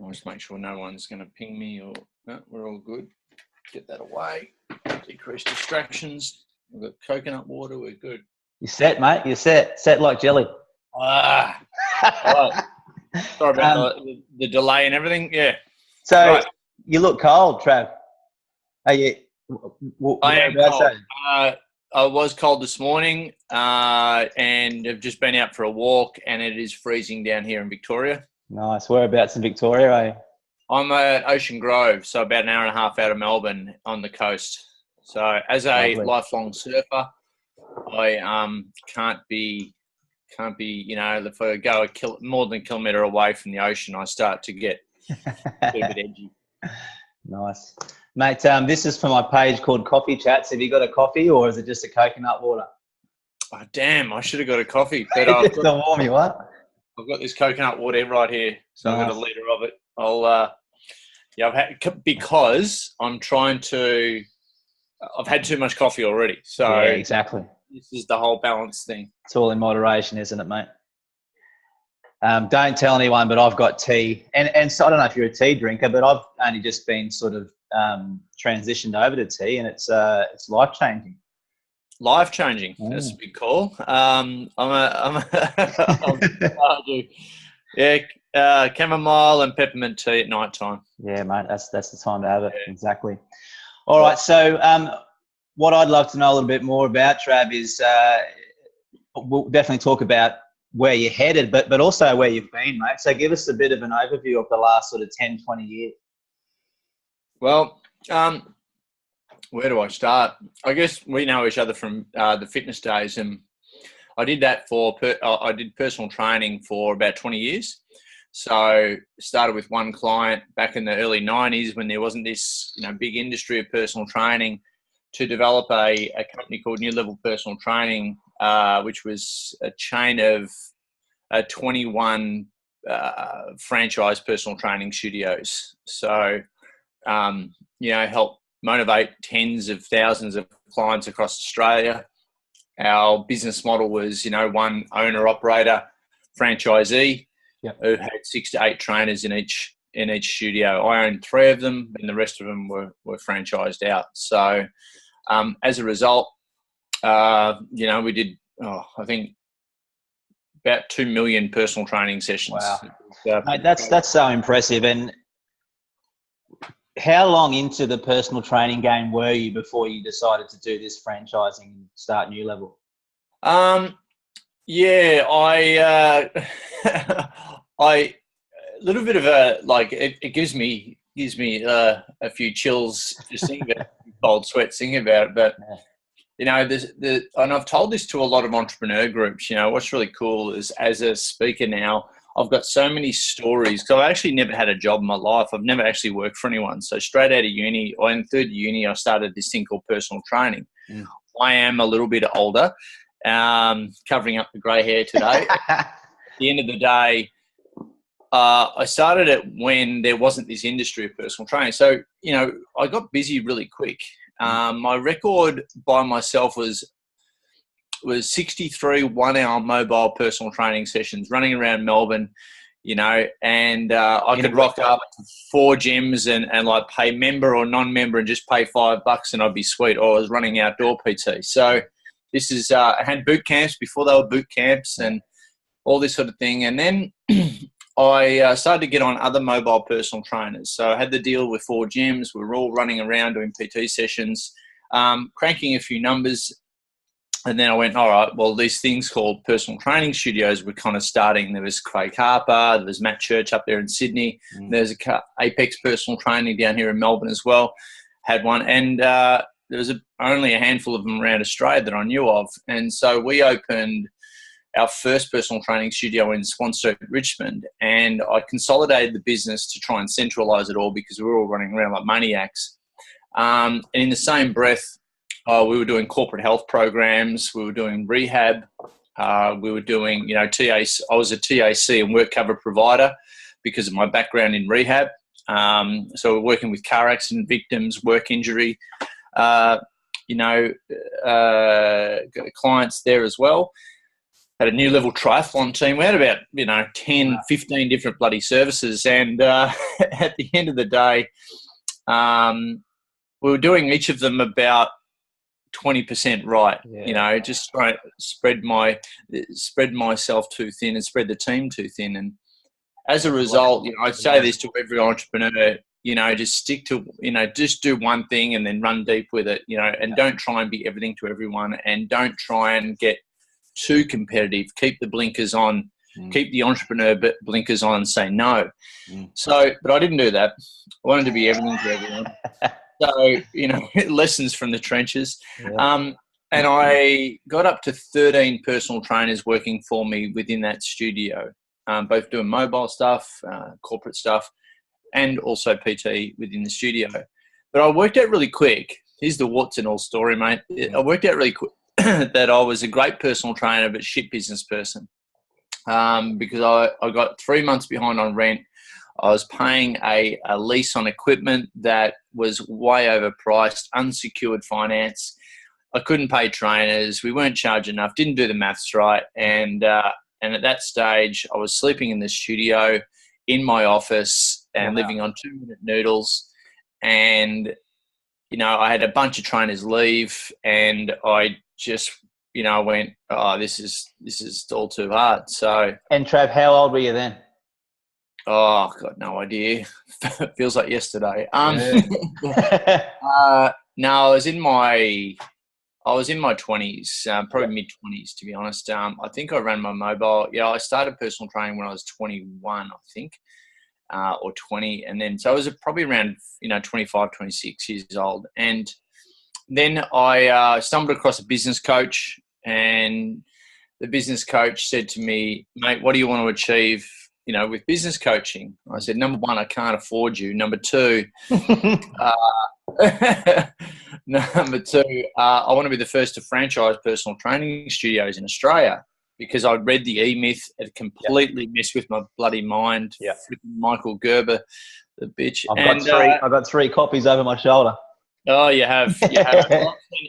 I'll just make sure no one's going to ping me or no, we're all good. Get that away. Decrease distractions. We've got coconut water. We're good. You're set, mate. You're set. Set like jelly. All right. Sorry about the delay and everything. Yeah. So right. You look cold, Trav. Are you? I am cold. I was cold this morning and have just been out for a walk, and it is freezing down here in Victoria. Nice. Whereabouts in Victoria are you? I'm at Ocean Grove, so about an hour and a half out of Melbourne on the coast. So as a lifelong surfer, I can't be, you know, if I go more than a kilometre away from the ocean, I start to get a bit edgy. Nice. Mate, this is for my page called Coffee Chats. Have you got a coffee or is it just a coconut water? Oh, damn, I should have got a coffee. But I've got, warm you up. I've got this coconut water right here. So nice. I've got a litre of it. Because I'm trying to, I've had too much coffee already. So yeah, exactly. This is the whole balance thing. It's all in moderation, isn't it, mate? Don't tell anyone, but I've got tea. And so I don't know if you're a tea drinker, but I've only just been sort of transitioned over to tea, and it's life-changing. Life-changing. That's a big call. Chamomile and peppermint tea at night time. Yeah, mate, that's the time to have it. Yeah. Exactly. All right, so what I'd love to know a little bit more about, Trav, is we'll definitely talk about where you're headed, but also where you've been, mate. So give us a bit of an overview of the last sort of 10, 20 years. Well, where do I start? I guess we know each other from the fitness days, and I did that I did personal training for about 20 years. So started with one client back in the early 90s when there wasn't this, you know, big industry of personal training, to develop a company called New Level Personal Training, which was a chain of 21 franchise personal training studios. So, help motivate tens of thousands of clients across Australia. Our business model was, one owner-operator franchisee who had 6 to 8 trainers in each studio. I owned 3 of them, and the rest of them were franchised out. So, as a result, we did, I think, about 2 million personal training sessions. Wow. Mate, that's so impressive. And how long into the personal training game were you before you decided to do this franchising and start New Level? I a little bit of it gives me a few chills just thinking about it, cold sweats thinking about it. But and I've told this to a lot of entrepreneur groups. What's really cool is, as a speaker now, I've got so many stories, because I've actually never had a job in my life. I've never actually worked for anyone. So straight out of uni, or in third uni, I started this thing called personal training. I am a little bit older, covering up the grey hair today. At the end of the day, I started it when there wasn't this industry of personal training. So, I got busy really quick. My record by myself was 63 1-hour mobile personal training sessions running around Melbourne, and I could rock up 4 gyms and like pay member or non-member and just pay $5 and I'd be sweet. Or I was running outdoor PT. So this is, I had boot camps before they were boot camps and all this sort of thing. And then I started to get on other mobile personal trainers. So I had the deal with 4 gyms. We were all running around doing PT sessions, cranking a few numbers. And then I went, all right, well, these things called personal training studios were kind of starting. There was Craig Harper, there was Matt Church up there in Sydney. There's Apex Personal Training down here in Melbourne as well, had one. And there was only a handful of them around Australia that I knew of. And so we opened our first personal training studio in Swan Street, Richmond. And I consolidated the business to try and centralise it all, because we were all running around like maniacs. And in the same breath, we were doing corporate health programs. We were doing rehab. We were doing, TAC. I was a TAC and work cover provider because of my background in rehab. So we're working with car accident victims, work injury, clients there as well. had a new level triathlon team. We had about, 10, 15 different bloody services. And at the end of the day, we were doing each of them about 20% right. Just try to spread myself too thin and spread the team too thin. And as a result, I'd say this to every entrepreneur, just stick to, just do one thing and then run deep with it, and don't try and be everything to everyone, and don't try and get too competitive. Keep the blinkers on, keep the entrepreneur blinkers on and say no. So, but I didn't do that. I wanted to be everything to everyone. So, lessons from the trenches. And I got up to 13 personal trainers working for me within that studio, both doing mobile stuff, corporate stuff, and also PT within the studio. But I worked out really quick. Here's the warts and all story, mate. I worked out really quick that I was a great personal trainer but shit business person, because I got 3 months behind on rent. I was paying a lease on equipment that was way overpriced, unsecured finance. I couldn't pay trainers. We weren't charging enough, didn't do the maths right. And at that stage, I was sleeping in the studio, in my office, and living on 2-minute noodles. And, I had a bunch of trainers leave, and I just, went, oh, this is all too hard. So. And Trav, how old were you then? Oh, got no idea. Feels like yesterday. No, I was in my 20s, probably mid-20s, to be honest. I think I ran my mobile. I started personal training when I was 21, I think, or 20. And then, so I was probably around, 25, 26 years old. And then I stumbled across a business coach, and the business coach said to me, mate, what do you want to achieve, with business coaching? I said, number one, I can't afford you. Number two, I want to be the first to franchise personal training studios in Australia, because I read the E-Myth. It completely messed with my bloody mind. Michael Gerber, the bitch. I've got 3 copies over my shoulder. Oh, you have.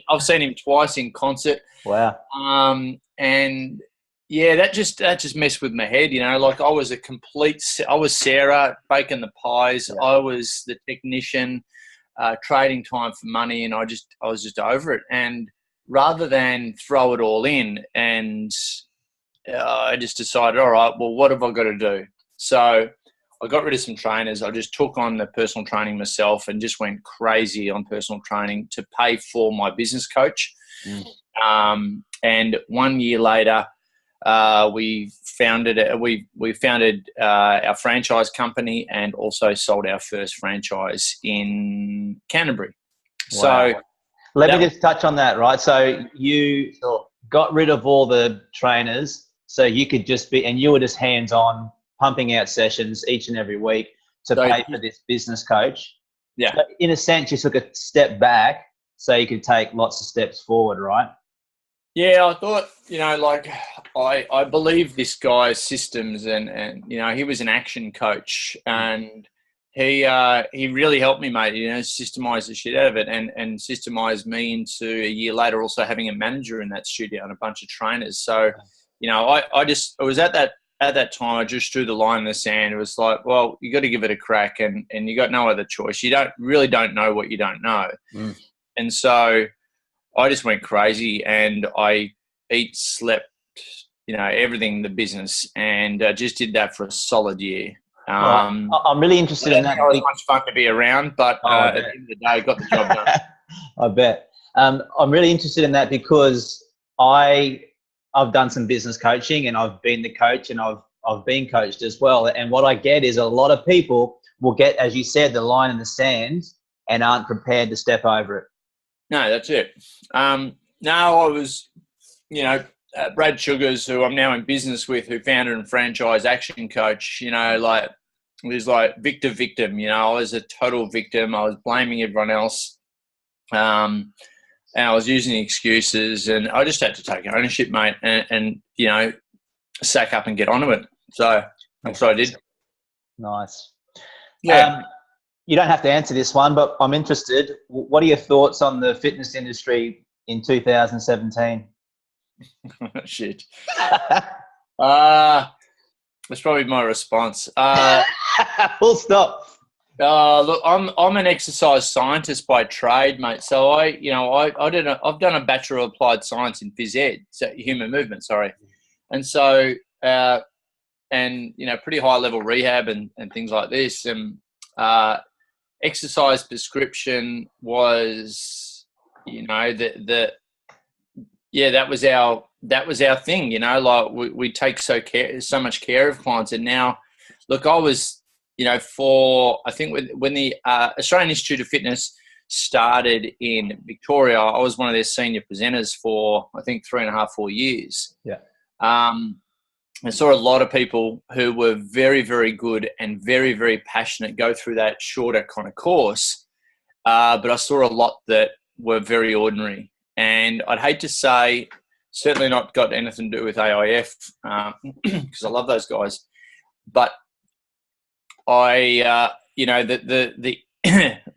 I've seen him twice in concert. Wow. And yeah, that just messed with my head. Like I was Sarah baking the pies. Yeah. I was the technician, trading time for money, and I was just over it. And rather than throw it all in, and I just decided, all right, well, what have I got to do? So I got rid of some trainers. I just took on the personal training myself and just went crazy on personal training to pay for my business coach. And 1 year later, we founded our franchise company, and also sold our first franchise in Canterbury. Wow. So let me just touch on that, right? So you got rid of all the trainers, so you could just be, and you were just hands-on, pumping out sessions each and every week to pay for this business coach. Yeah. So in a sense, you took a step back so you could take lots of steps forward, right? Yeah, I thought, I believe this guy's systems, and he was an action coach, and he really helped me, mate, systemize the shit out of it, and systemize me into a year later also having a manager in that studio and a bunch of trainers. So, it was at that time, I just drew the line in the sand. It was like, well, you got to give it a crack, and you got no other choice. You don't know what you don't know. And so I just went crazy, and I slept, everything in the business, and just did that for a solid year. I'm really interested in that. It was much fun to be around, but at the end of the day, got the job done. I bet. I'm really interested in that because I've done some business coaching, and I've been the coach, and I've been coached as well. And what I get is a lot of people will get, as you said, the line in the sand and aren't prepared to step over it. No, that's it. No, I was, Brad Sugars, who I'm now in business with, who founded and franchised Action Coach, it was like victim. I was a total victim. I was blaming everyone else. And I was using excuses, and I just had to take ownership, mate, and sack up and get onto it. So that's what I did. Nice. Yeah. You don't have to answer this one, but I'm interested. What are your thoughts on the fitness industry in 2017? Shit. That's probably my response. Full stop. Look, I'm an exercise scientist by trade, mate. So I've done a Bachelor of Applied Science in phys ed, so human movement, sorry. And so, pretty high level rehab and things like this. And exercise prescription was, that was our thing. Like we take so much care of clients. And now, look, I was, I think when the Australian Institute of Fitness started in Victoria, I was one of their senior presenters for, I think, 3.5, 4 years. Yeah. I saw a lot of people who were very, very good and very, very passionate go through that shorter kind of course. But I saw a lot that were very ordinary. And I'd hate to say, certainly not got anything to do with AIF, because I love those guys. But the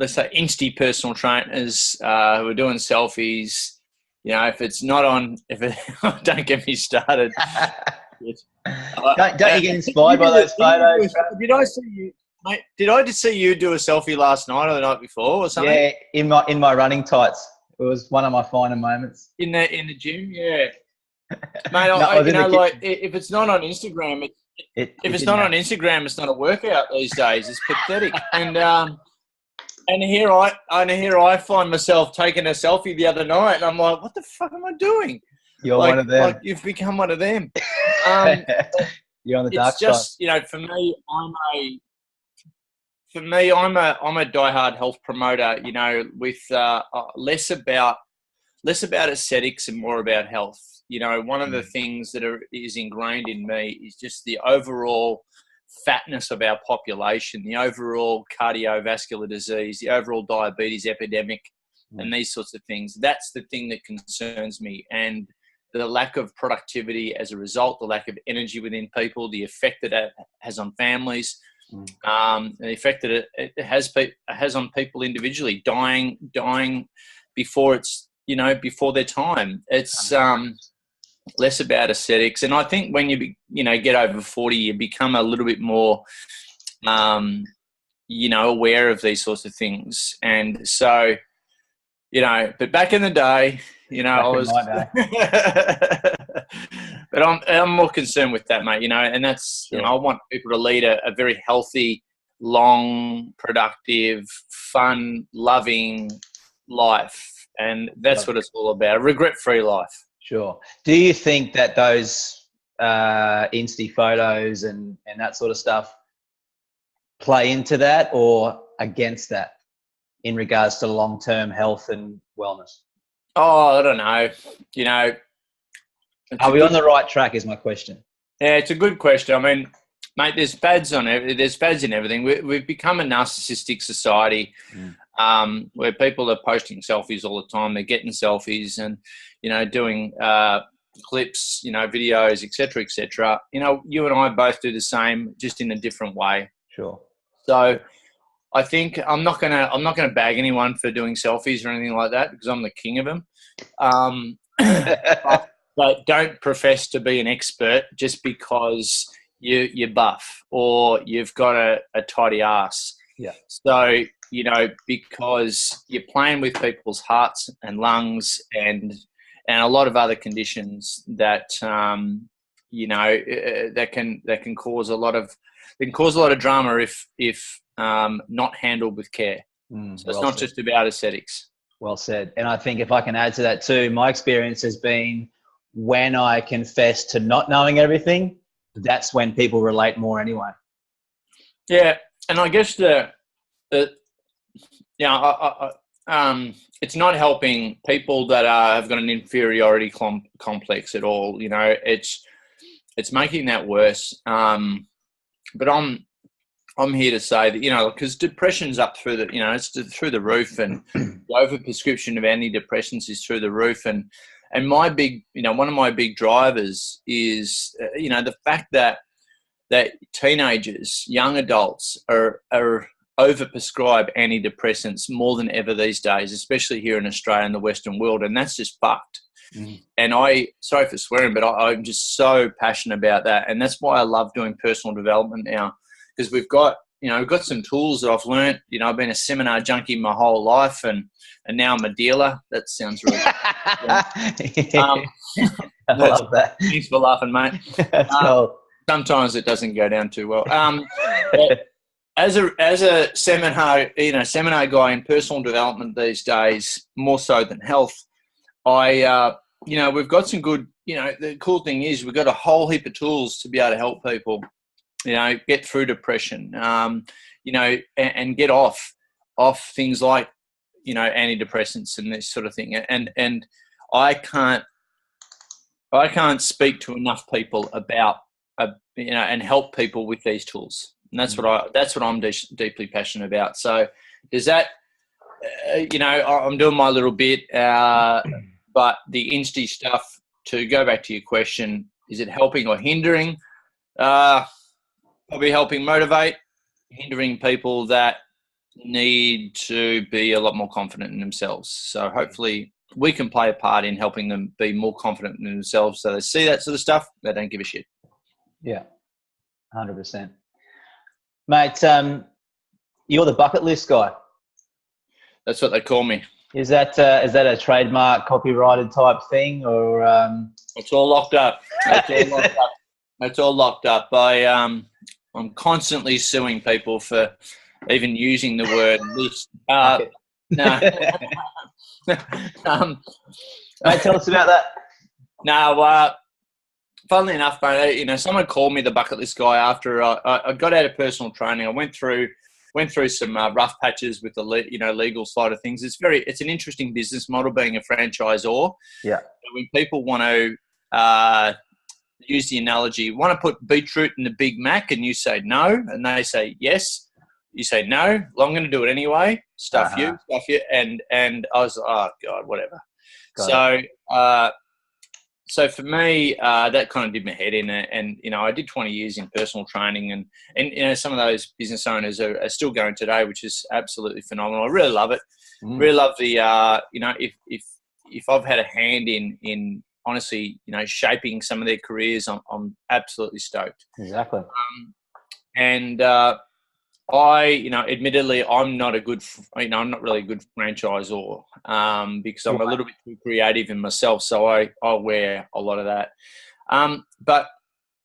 let's say Insty personal trainers who are doing selfies, if it's not on, don't get me started. Don't you get inspired by those photos? Did I see you, mate? Did I just see you do a selfie last night or the night before or something? Yeah, in my running tights. It was one of my finer moments. In the gym, yeah. Mate, if it's not on Instagram, if it's not on Instagram, it's not a workout these days. It's pathetic. And here I find myself taking a selfie the other night, and I'm like, what the fuck am I doing? You're one of them. Like you've become one of them. You're on the dark side. It's just, for me, I'm a diehard health promoter. With less about aesthetics and more about health. One of the things that is ingrained in me is just the overall fatness of our population, the overall cardiovascular disease, the overall diabetes epidemic, and these sorts of things. That's the thing that concerns me. And the lack of productivity as a result, the lack of energy within people, the effect that it has on families, the effect that it has on people individually, dying before it's, before their time. It's less about aesthetics. And I think when you get over 40, you become a little bit more, aware of these sorts of things. And so, but back in the day, I was, but I'm more concerned with that, mate, and that's, I want people to lead a very healthy, long, productive, fun, loving life. And that's what it's all about, a regret-free life. Sure. Do you think that those Insta photos and that sort of stuff play into that or against that in regards to long-term health and wellness? Oh, I don't know. Are we on the right track is my question. Yeah, it's a good question. I mean, mate, there's fads in everything. We've become a narcissistic society where people are posting selfies all the time. They're getting selfies and, doing clips, videos, et cetera, et cetera. You and I both do the same, just in a different way. Sure. So I think I'm not gonna bag anyone for doing selfies or anything like that because I'm the king of them. But don't profess to be an expert just because you're buff or you've got a tidy ass. Yeah. So because you're playing with people's hearts and lungs and a lot of other conditions that that can cause a lot of drama if not handled with care. So it's not just about aesthetics. Well said. And I think if I can add to that too, my experience has been when I confess to not knowing everything, that's when people relate more anyway. Yeah. And I guess it's not helping people that have got an inferiority complex at all. It's making that worse. But I'm here to say that, because depression's up through the, it's through the roof, and the overprescription of antidepressants is through the roof. And my big, one of my big drivers is, the fact that teenagers, young adults are overprescribed antidepressants more than ever these days, especially here in Australia and the Western world. And that's just fucked. And sorry for swearing, but I'm just so passionate about that. And that's why I love doing personal development now, because we've got some tools that I've learned. I've been a seminar junkie my whole life, and now I'm a dealer. That sounds really good. I love that. Thanks for laughing, mate. That's cool. Sometimes it doesn't go down too well. As a seminar guy in personal development these days, more so than health, we've got some good, the cool thing is we've got a whole heap of tools to be able to help people, get through depression, and get off things like, antidepressants and this sort of thing. And I can't speak to enough people about, and help people with these tools. And that's what I'm deeply passionate about. So does that, I'm doing my little bit, but the Insta stuff, to go back to your question, is it helping or hindering? Probably helping motivate, hindering people that need to be a lot more confident in themselves. So hopefully we can play a part in helping them be more confident in themselves, so they see that sort of stuff, they don't give a shit. Yeah, 100%. Mate, you're the bucket list guy. That's what they call me. Is that a trademark, copyrighted type thing, or? It's all locked up. It's all locked up. I'm constantly suing people for even using the word list. No. Mate, tell us about that. No, funnily enough, mate, someone called me the bucket list guy after I got out of personal training. I went through some rough patches with the legal side of things. It's an interesting business model, being a franchisor. Yeah. When people want to use the analogy, want to put beetroot in the Big Mac, and you say no, and they say yes. You say no. Well, I'm going to do it anyway. Stuff you. And I was like, oh God, whatever. So for me, that kind of did my head in, and I did 20 years in personal training, and some of those business owners are still going today, which is absolutely phenomenal. I really love it. Really love the if I've had a hand in honestly shaping some of their careers, I'm absolutely stoked. Exactly. Admittedly, I'm not really a good franchisor, because I'm a little bit too creative in myself. So I wear a lot of that. But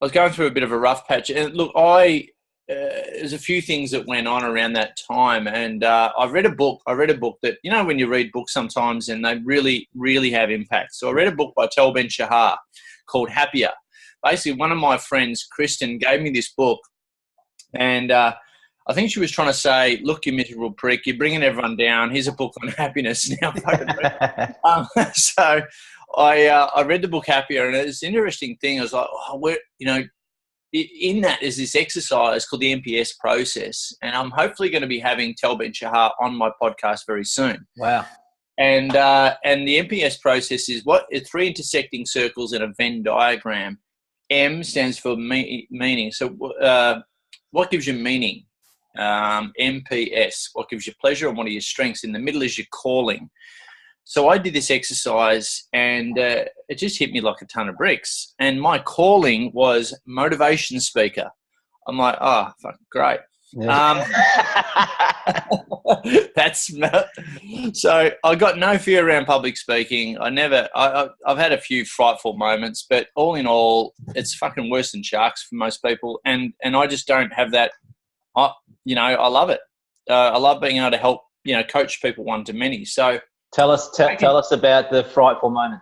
I was going through a bit of a rough patch, and look, there's a few things that went on around that time, and I read a book that, when you read books sometimes and they really, really have impact. So I read a book by Tal Ben-Shahar called Happier. Basically, one of my friends, Kristen, gave me this book, and I think she was trying to say, look, you miserable prick, you're bringing everyone down. Here's a book on happiness. Now, so I read the book Happier, and it's an interesting thing. I was like, in that is this exercise called the MPS process, and I'm hopefully going to be having Tal Ben-Shahar on my podcast very soon. Wow. And the MPS process is three intersecting circles in a Venn diagram. M stands for meaning. So what gives you meaning? MPS, what gives you pleasure, and what are your strengths? In the middle is your calling. So I did this exercise, and it just hit me like a ton of bricks. And my calling was motivation speaker. I'm like, oh, fuck, great. Yeah. So I got no fear around public speaking. I've had a few frightful moments, but all in all, it's fucking worse than sharks for most people. And I just don't have that. I love it. I love being able to help, coach people one to many. So tell us about the frightful moment.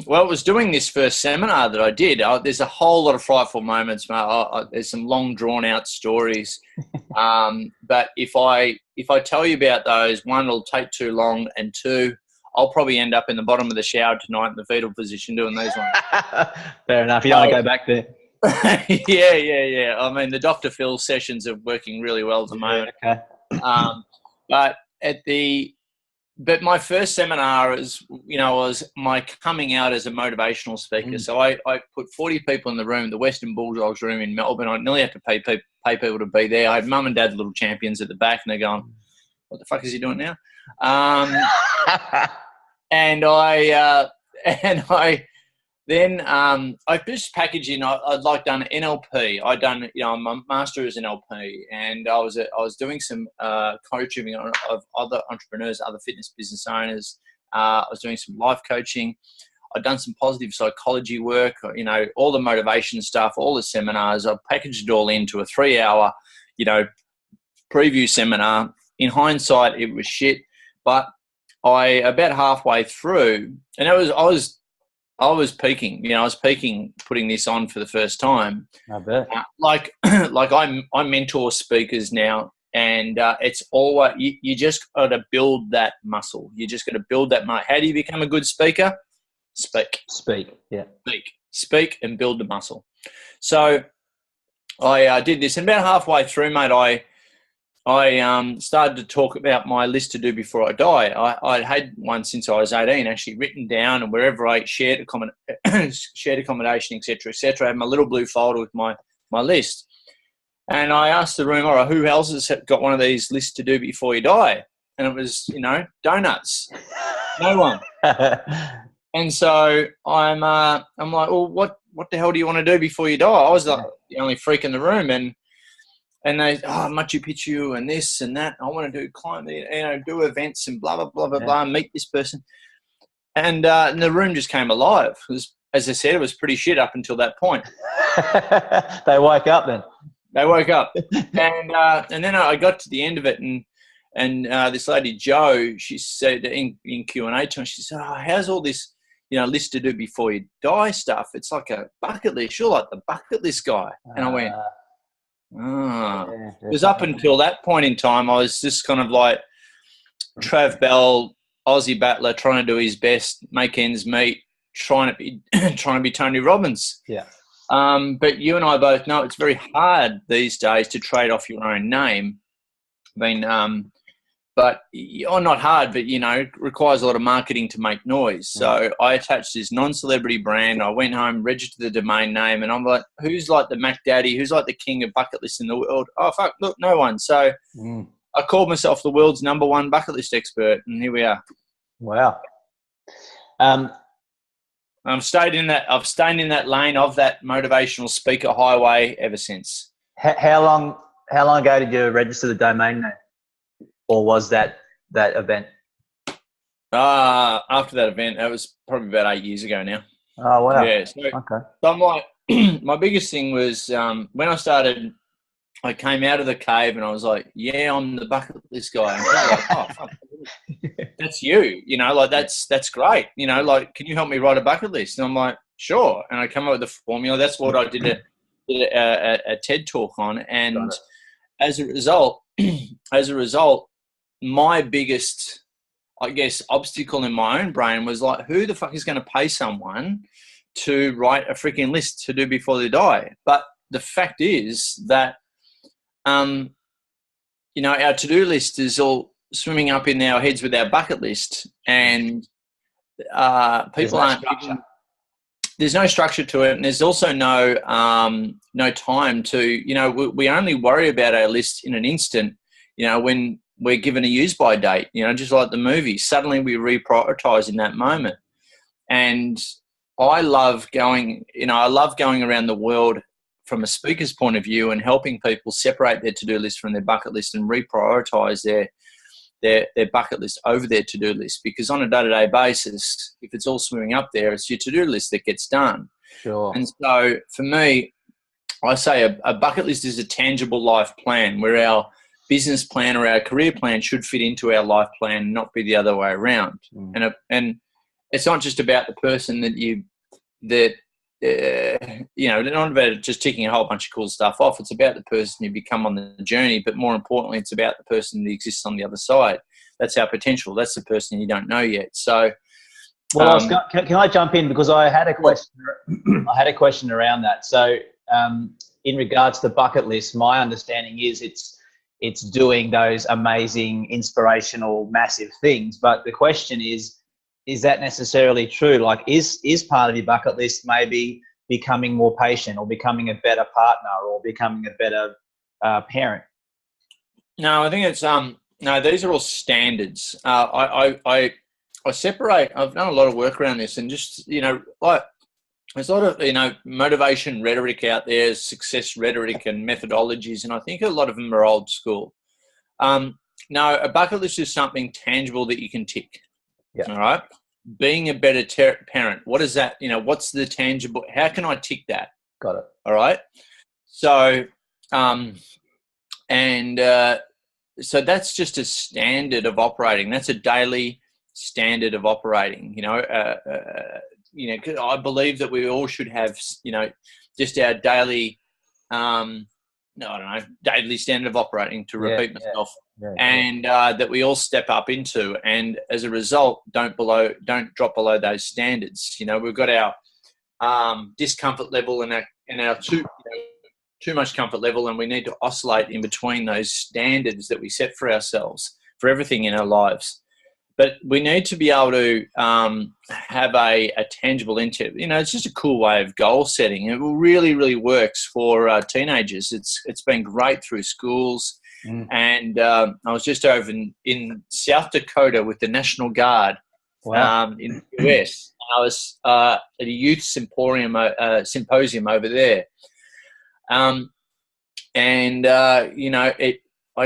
Well, I was doing this first seminar that I did. There's a whole lot of frightful moments, mate. There's some long, drawn-out stories. But if I tell you about those, one, it'll take too long, and two, I'll probably end up in the bottom of the shower tonight in the fetal position doing these ones. Fair enough. You don't want to go back there. Yeah. I mean, the Dr. Phil sessions are working really well at the moment. Okay. But my first seminar was my coming out as a motivational speaker. So I put 40 people in the room, the Western Bulldogs room in Melbourne. I nearly had to pay people to be there. I had mum and dad, little champions at the back, and they're going, what the fuck is he doing now? and I and I then I just packaged in. I'd like done NLP. I'd done, I'm a master as NLP, and I was doing some coaching of other entrepreneurs, other fitness business owners. I was doing some life coaching. I'd done some positive psychology work, all the motivation stuff, all the seminars. I packaged it all into a 3-hour, preview seminar. In hindsight, it was shit, but about halfway through, and I was peaking. I was peaking putting this on for the first time. I bet. Like I mentor speakers now, and it's always you just got to build that muscle. You just got to build that muscle. How do you become a good speaker? Speak, and build the muscle. So I did this, and about halfway through, mate, I started to talk about my list to do before I die. I had one since I was 18, actually written down, and wherever I shared accommodation, etc., I had my little blue folder with my list. And I asked the room, all right, who else has got one of these lists to do before you die? And it was, donuts. No one. And so I'm like, well, what the hell do you want to do before you die? I was the only freak in the room, and they, Machu Picchu and this and that. I want to climb, do events and blah, blah, blah, blah, blah, meet this person. And the room just came alive. It was, as I said, it was pretty shit up until that point. They woke up then. They woke up. And then I got to the end of it, and this lady, Jo, she said in Q&A time, she said, how's all this, list to do before you die stuff? It's like a bucket list. You're like the bucket list guy. And I went, because up until that point in time, I was just kind of like Trav Bell, Aussie battler, trying to do his best, make ends meet, trying to be Tony Robbins. Yeah. But you and I both know it's very hard these days to trade off your own name. Not hard, but it requires a lot of marketing to make noise. So I attached this non-celebrity brand. I went home, registered the domain name, and I'm like, who's like the Mac Daddy? Who's like the king of bucket lists in the world? Oh fuck, look, no one. So I called myself the world's #1 bucket list expert, and here we are. Wow. I've stayed in that lane of that motivational speaker highway ever since. How long ago did you register the domain name? Or was that event? After that event, that was probably about 8 years ago now. Oh, wow. Yeah. So, okay. So I'm like, my biggest thing was when I started, I came out of the cave and I was like, yeah, I'm the bucket list guy. And I was like, oh, fuck, that's you. That's great. Can you help me write a bucket list? And I'm like, sure. And I come up with the formula. That's what I did a TED talk on. And as a result, my biggest, I guess, obstacle in my own brain was like, who the fuck is going to pay someone to write a freaking list to do before they die? But the fact is that, our to-do list is all swimming up in our heads with our bucket list, and people aren't. There's no structure to it, and there's also no time to. We only worry about our list in an instant. When we're given a use-by date, just like the movie. Suddenly we reprioritize in that moment. And I love going around the world from a speaker's point of view and helping people separate their to-do list from their bucket list and reprioritize their bucket list over their to-do list. Because on a day-to-day basis, if it's all swimming up there, it's your to-do list that gets done. Sure. And so for me, I say a bucket list is a tangible life plan where our business plan or our career plan should fit into our life plan, not be the other way around. And it's not just about the person not about just ticking a whole bunch of cool stuff off. It's about the person you become on the journey, but more importantly, it's about the person that exists on the other side. That's our potential. That's the person you don't know yet. So, can I jump in, because I had a question. I had a question around that. So, in regards to the bucket list, my understanding is it's doing those amazing, inspirational, massive things. But the question is that necessarily true? Like, is part of your bucket list maybe becoming more patient, or becoming a better partner, or becoming a better parent? No, I think it's no. These are all standards. I I separate. I've done a lot of work around this, and just like there's a lot of motivation rhetoric out there, success rhetoric and methodologies, and I think a lot of them are old school. No, a bucket list is something tangible that you can tick. Yeah. All right. Being a better parent. What is that? What's the tangible? How can I tick that? Got it. All right. So, so that's just a standard of operating. That's a daily standard of operating. 'Cause I believe that we all should have, just our daily, daily standard of operating, to repeat myself, and that we all step up into, and as a result, don't drop below those standards. We've got our discomfort level and our too much comfort level, and we need to oscillate in between those standards that we set for ourselves for everything in our lives. But we need to be able to have a tangible intent. It's just a cool way of goal setting. It really, really works for teenagers. It's been great through schools. And I was just over in South Dakota with the National Guard. Wow. In the US. I was at a youth symposium over there. I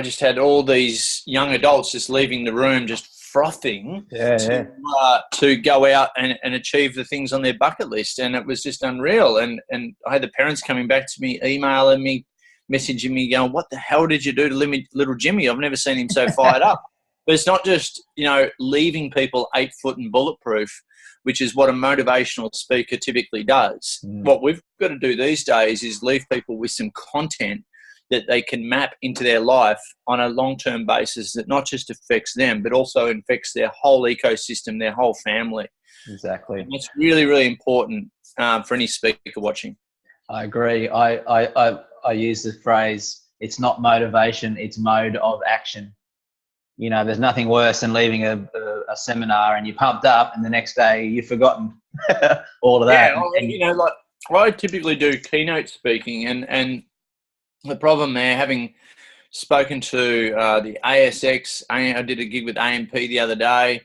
just had all these young adults just leaving the room, just frothing to go out and achieve the things on their bucket list. And it was just unreal. And I had the parents coming back to me, emailing me, messaging me, going, "What the hell did you do to little Jimmy? I've never seen him so fired up." But it's not just, leaving people 8 foot and bulletproof, which is what a motivational speaker typically does. What we've got to do these days is leave people with some content that they can map into their life on a long-term basis that not just affects them, but also affects their whole ecosystem, their whole family. Exactly. And it's really, really important for any speaker watching. I agree. I use the phrase, it's not motivation, it's mode of action. There's nothing worse than leaving a seminar and you're pumped up and the next day you've forgotten all of that. Yeah, I typically do keynote speaking, and the problem there, having spoken to the ASX, I did a gig with AMP the other day,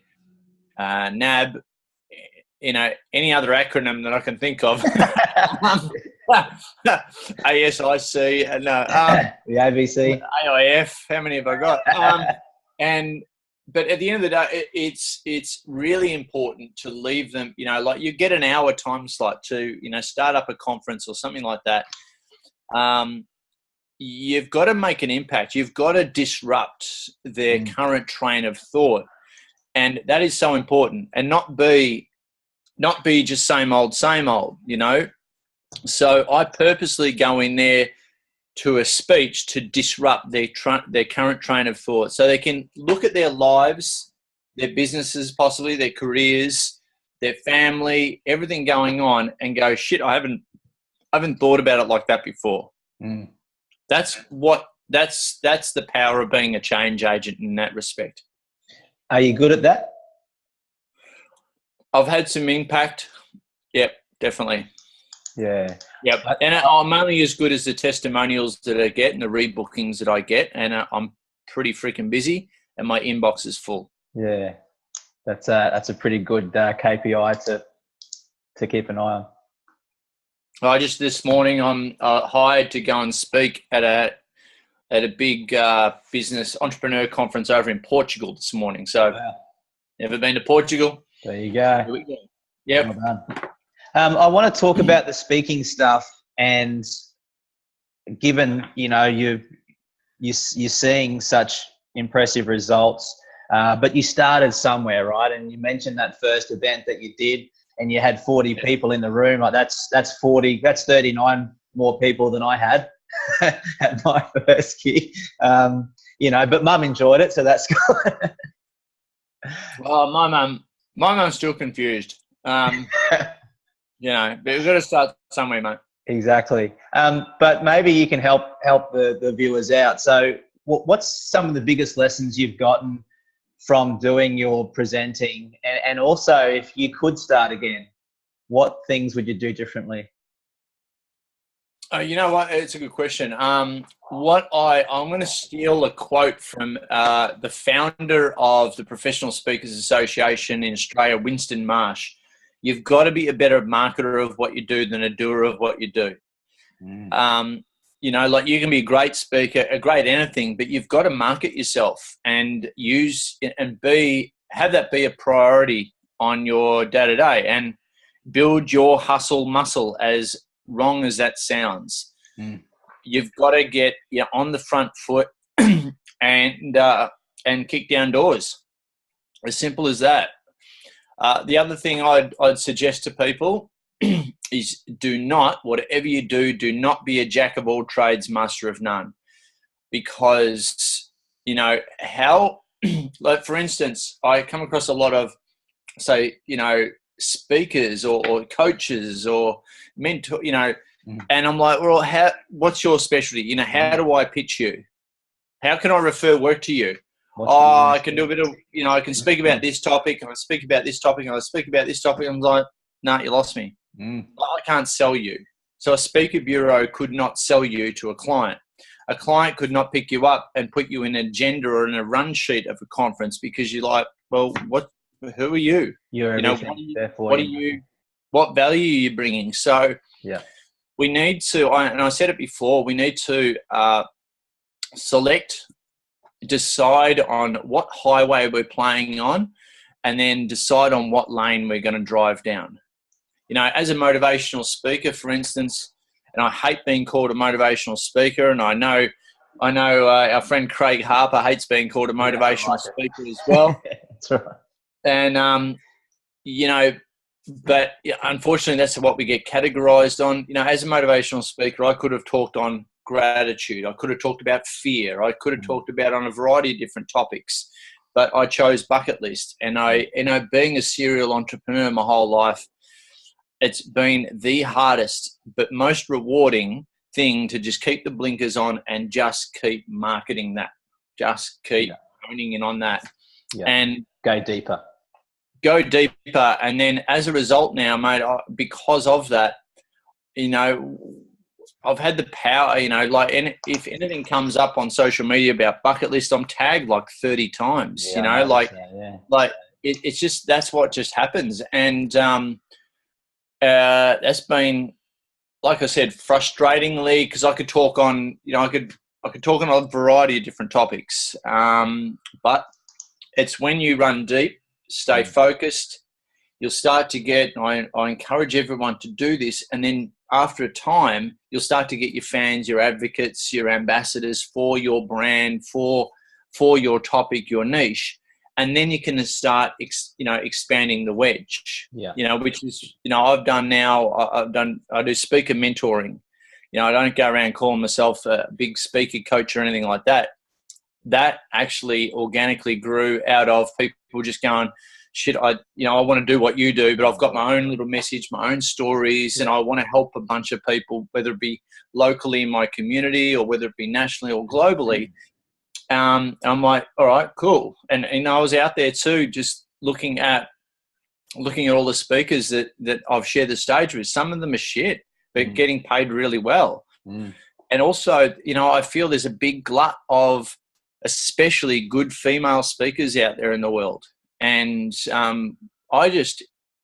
NAB, any other acronym that I can think of. ASIC, the ABC, AIF. How many have I got? But at the end of the day, it's really important to leave them. You get an hour time slot to start up a conference or something like that. You've got to make an impact. You've got to disrupt their current train of thought, and that is so important. And not be just same old. So I purposely go in there to a speech to disrupt their current train of thought, so they can look at their lives, their businesses, possibly their careers, their family, everything going on, and go, shit, I haven't thought about it like that before. That's the power of being a change agent in that respect. Are you good at that? I've had some impact. Yep, definitely. Yeah. Yep. And I'm only as good as the testimonials that I get and the rebookings that I get. And I'm pretty freaking busy and my inbox is full. Yeah. That's a pretty good KPI to keep an eye on. Just this morning, I'm hired to go and speak at a big business entrepreneur conference over in Portugal this morning. So, wow. Never been to Portugal. There you go. Here we go. Yep. Well done. I want to talk about the speaking stuff, and given you're seeing such impressive results, but you started somewhere, right? And you mentioned that first event that you did, and you had 40 people in the room. Like that's 39 more people than I had at my first gig. But Mum enjoyed it, so that's good. Well, my mum's still confused. But we've got to start somewhere, mate. Exactly. But maybe you can help the viewers out. So what's some of the biggest lessons you've gotten from doing your presenting? And also, if you could start again, what things would you do differently? You know what? It's a good question. I'm going to steal a quote from the founder of the Professional Speakers Association in Australia, Winston Marsh. You've got to be a better marketer of what you do than a doer of what you do. You know, like you can be a great speaker, a great anything, but you've got to market yourself and have that be a priority on your day to day and build your hustle muscle, as wrong as that sounds. You've got to get on the front foot and kick down doors. As simple as that. The other thing I'd suggest to people is whatever you do not be a jack of all trades, master of none. Because, like for instance, I come across a lot of, say, speakers or coaches or mentor, and I'm like, well, what's your specialty? How do I pitch you? How can I refer work to you? I can do a bit of, I can speak about this topic, and I speak about this topic, and I speak about this topic. I'm like, nah, you lost me. I can't sell you. So a speaker bureau could not sell you to a client. A client could not pick you up and put you in an agenda or in a run sheet of a conference because you're like, well, who are you? You're what value are you bringing? So we need to, and I said it before, we need to decide on what highway we're playing on, and then decide on what lane we're going to drive down. As a motivational speaker, for instance, and I hate being called a motivational speaker, and I know our friend Craig Harper hates being called a motivational speaker as well. That's right. And, but unfortunately that's what we get categorized on. As a motivational speaker, I could have talked on gratitude. I could have talked about fear. I could have talked about on a variety of different topics, but I chose bucket list. And being a serial entrepreneur my whole life, it's been the hardest but most rewarding thing to just keep the blinkers on and just keep marketing that. Just keep honing in on that. And go deeper. And then as a result now, mate, because of that, I've had the power, if anything comes up on social media about bucket list, I'm tagged like 30 times, it's just, that's what just happens. And that's been, like I said, frustratingly, because I could talk on, I could talk on a variety of different topics. But it's when you run deep, stay focused, you'll start to get, I encourage everyone to do this, and then after a time, you'll start to get your fans, your advocates, your ambassadors for your brand, for your topic, your niche. And then you can start, expanding the wedge, which is, I've done now, I do speaker mentoring. I don't go around calling myself a big speaker coach or anything like that. That actually organically grew out of people just going, shit, I want to do what you do, but I've got my own little message, my own stories, and I want to help a bunch of people, whether it be locally in my community or whether it be nationally or globally. And I'm like, all right, cool. And I was out there too, just looking at all the speakers that I've shared the stage with. Some of them are shit, but getting paid really well. And also, I feel there's a big glut of especially good female speakers out there in the world. And I just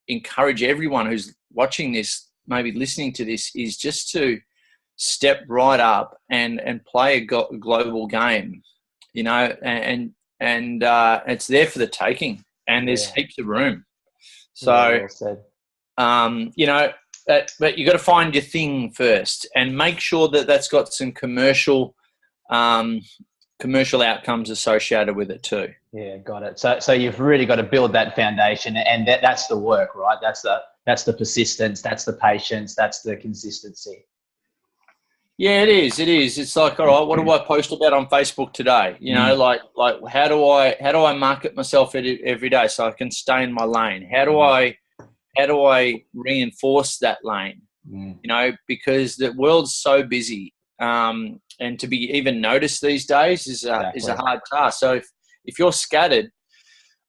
encourage everyone who's watching this, maybe listening to this, is just to step right up and play a global game, and it's there for the taking, and there's heaps of room. So, but you got to find your thing first and make sure that that's got some commercial outcomes associated with it too. Yeah, got it. So you've really got to build that foundation, and that's the work, right? That's the persistence, that's the patience, that's the consistency. Yeah, it is. It's like, all right, what do I post about on Facebook today? Like how do I market myself every day so I can stay in my lane? How do I reinforce that lane? Because the world's so busy. And to be even noticed these days is a hard task. So if you're scattered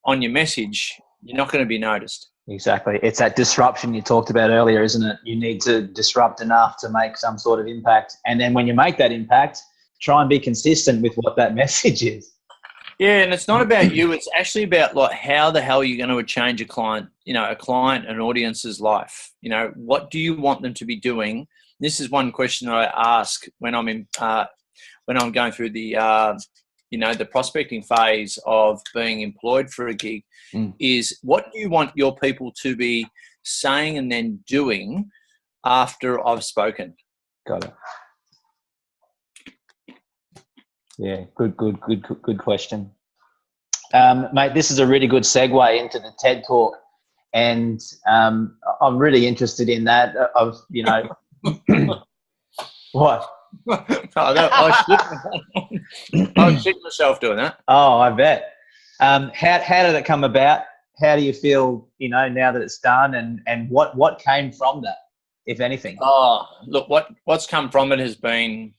on your message, you're not going to be noticed. Exactly. It's that disruption you talked about earlier, isn't it? You need to disrupt enough to make some sort of impact. And then when you make that impact, try and be consistent with what that message is. Yeah, and it's not about you. It's actually about like how the hell are you going to change a client, an audience's life. What do you want them to be doing? This is one question that I ask when I'm going through the prospecting phase of being employed for a gig. Is what do you want your people to be saying and then doing after I've spoken? Got it. Yeah, good question. Mate, this is a really good segue into the TED Talk. And I'm really interested in that. What? I shit myself doing that. Oh, I bet. How did it come about? How do you feel, now that it's done, and what came from that, if anything? Oh, look, what's come from it has been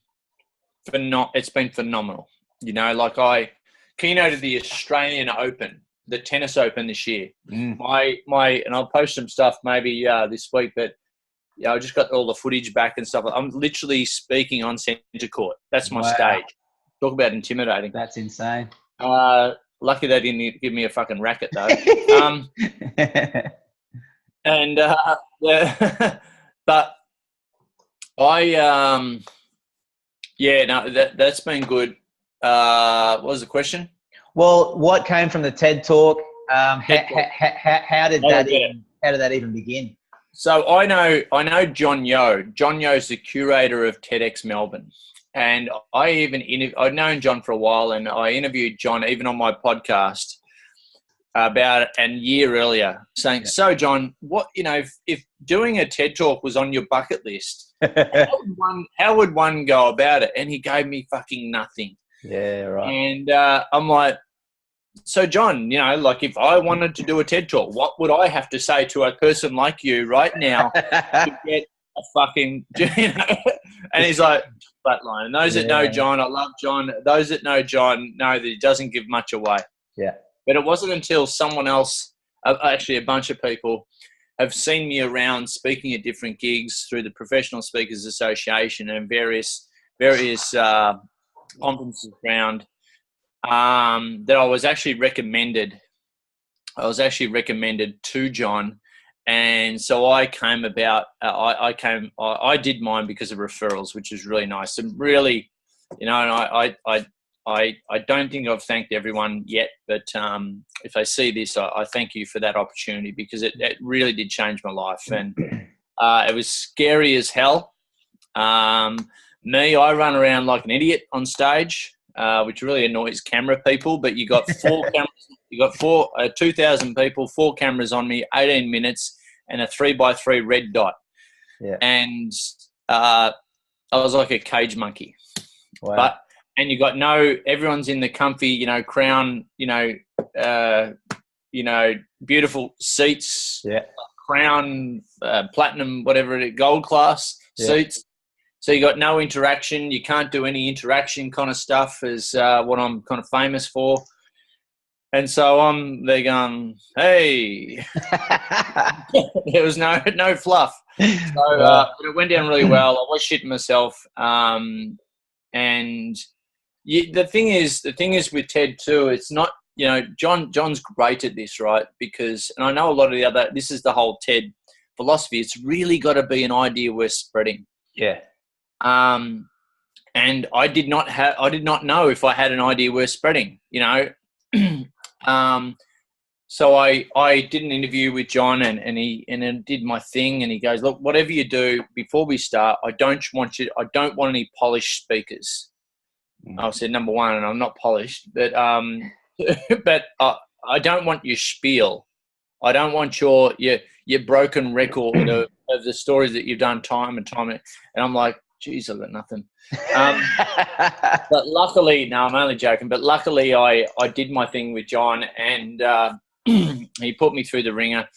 it's been phenomenal. Like I keynoted the Australian Open, the tennis Open this year. And I'll post some stuff maybe this week, but I just got all the footage back and stuff. I'm literally speaking on centre court. That's my stage. Talk about intimidating. That's insane. Lucky they didn't give me a fucking racket though. But I that's been good. What was the question? Well, what came from the TED Talk? How did that even begin? So I know John Yo. John Yo's the curator of TEDx Melbourne, and I'd known John for a while, and I interviewed John even on my podcast about a year earlier, saying, "So John, what if doing a TED Talk was on your bucket list, how would one go about it?" And he gave me fucking nothing. Yeah, right. And I'm like, so John, like if I wanted to do a TED Talk, what would I have to say to a person like you right now to get a fucking, And he's like, flatline. And those that know John, I love John. Those that know John know that he doesn't give much away. Yeah. But it wasn't until someone else, actually a bunch of people, have seen me around speaking at different gigs through the Professional Speakers Association and various conferences around, that I was actually recommended. To John, and so I came about. I did mine because of referrals, which is really nice and really, and I don't think I've thanked everyone yet, but if they see this, I thank you for that opportunity because it really did change my life, and it was scary as hell. I run around like an idiot on stage, which really annoys camera people, but you got 4 cameras, you got 2,000 people, 4 cameras on me, 18 minutes, and a 3x3 red dot. Yeah. And I was like a cage monkey. Wow. And you got everyone's in the comfy, crown, beautiful seats, crown, platinum, whatever gold class seats. So you got no interaction. You can't do any interaction kind of stuff is what I'm kind of famous for. And so they're going, hey. There was no fluff. So but it went down really well. I was shitting myself. And the thing is with TED too, it's not, John's great at this, right? Because, and I know a lot of this is the whole TED philosophy. It's really got to be an idea worth spreading. Yeah. And I did not know if I had an idea worth spreading, So I did an interview with John and he did my thing, and he goes, look, whatever you do before we start, I don't want any polished speakers. I said, number one, and I'm not polished, but but I don't want your spiel. I don't want your broken record of the stories that you've done time and time. And I'm like, geez, I've got nothing. But luckily, no, I'm only joking. But luckily, I did my thing with John, and he put me through the ringer.